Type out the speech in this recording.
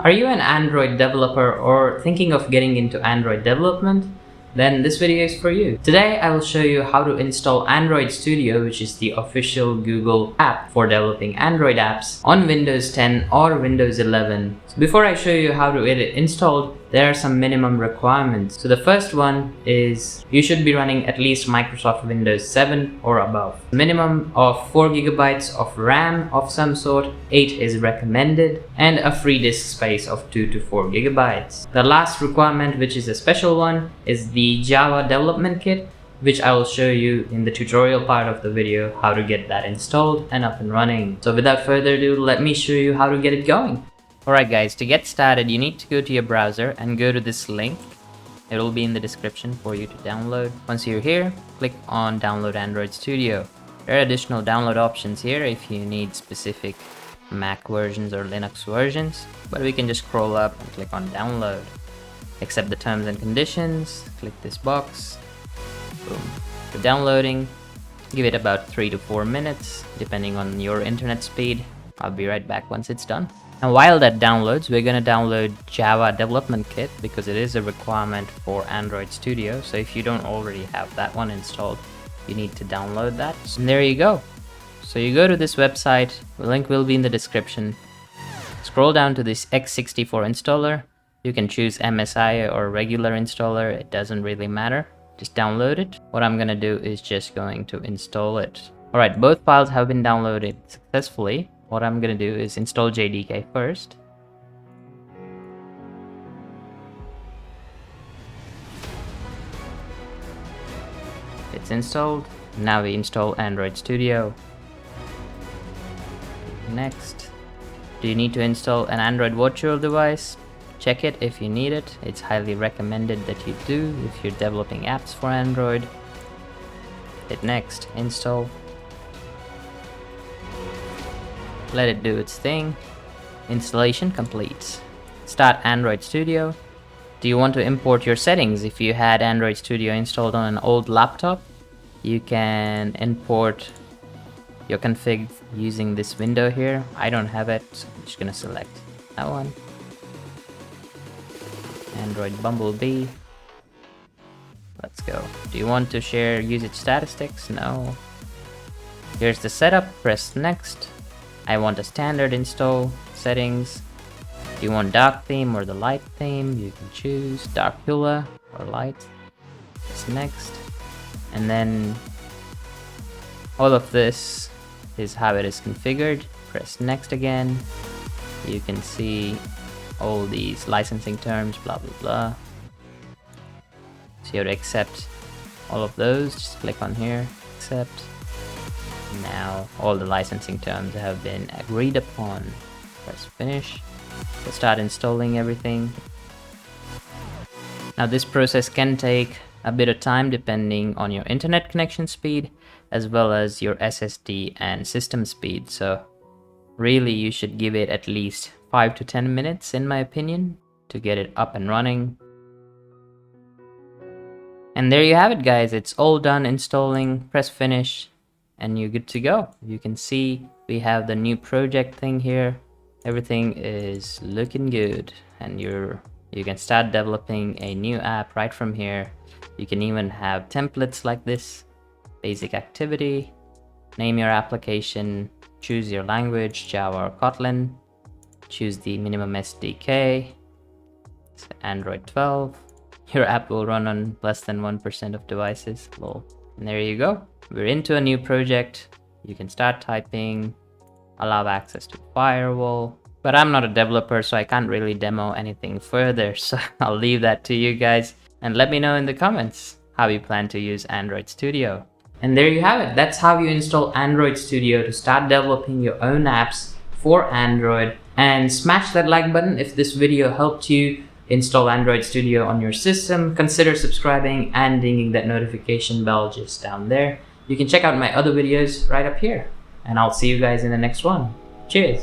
Are you an Android developer or thinking of getting into Android development? Then this video is for you. Today I will show you how to install Android Studio, which is the official Google app for developing Android apps, on Windows 10 or Windows 11. So before I show you how to get it installed, there are some minimum requirements. So the first one is you should be running at least Microsoft Windows 7 or above. Minimum of 4 GB of RAM of some sort, 8 is recommended, and a free disk space of 2 to 4 GB. The last requirement, which is a special one, is the Java development kit, which I will show you in the tutorial part of the video how to get that installed and up and running. So without further ado, let me show you how to get it going. Alright guys, to get started you need to go to your browser and go to this link. It will be in the description for you to download. Once you're here, click on Download Android Studio. There are additional download options here if you need specific Mac versions or Linux versions, but we can just scroll up and click on Download. Accept the terms and conditions, click this box. Boom. For downloading, give it about 3 to 4 minutes depending on your internet speed. I'll be right back once it's done. And while that downloads, we're going to download Java Development Kit because it is a requirement for Android Studio. So if you don't already have that one installed, you need to download that. And there you go. So you go to this website, the link will be in the description. Scroll down to this x64 installer. You can choose MSI or regular installer, it doesn't really matter. Just download it. What I'm going to do is just going to install it. Alright, both files have been downloaded successfully. What I'm going to do is install JDK first. It's installed. Now we install Android Studio. Next. Do you need to install an Android virtual device? Check it if you need it. It's highly recommended that you do if you're developing apps for Android. Hit next. Install. Let it do its thing. Installation complete. Start Android Studio. Do you want to import your settings? If you had Android Studio installed on an old laptop, you can import your config using this window here. I don't have it, so I'm just gonna select that one. Android Bumblebee. Let's go. Do you want to share usage statistics? No. Here's the setup. Press next. I want a standard install settings. Do you want dark theme or the light theme? You can choose Darkula or light. Press next. And then all of this is how it is configured. Press next again. You can see all these licensing terms, blah blah blah. So you have to accept all of those. Just click on here, accept. Now all the licensing terms have been agreed upon. Press finish. We'll start installing everything. Now this process can take a bit of time depending on your internet connection speed as well as your SSD and system speed. So really you should give it at least 5 to 10 minutes in my opinion to get it up and running. And there you have it guys, it's all done installing. Press finish and you're good to go. You can see we have the new project thing here. Everything is looking good and you can start developing a new app right from here. You can even have templates like this. Basic activity, name your application, choose your language, Java or Kotlin, choose the minimum SDK, it's Android 12. Your app will run on less than 1% of devices, lol. And there you go. We're into a new project. You can start typing, allow access to firewall. But I'm not a developer, so I can't really demo anything further. So I'll leave that to you guys. And let me know in the comments how you plan to use Android Studio. And there you have it. That's how you install Android Studio to start developing your own apps for Android. And smash that like button if this video helped you install Android Studio on your system. Consider subscribing and dinging that notification bell just down there. You can check out my other videos right up here. And I'll see you guys in the next one. Cheers!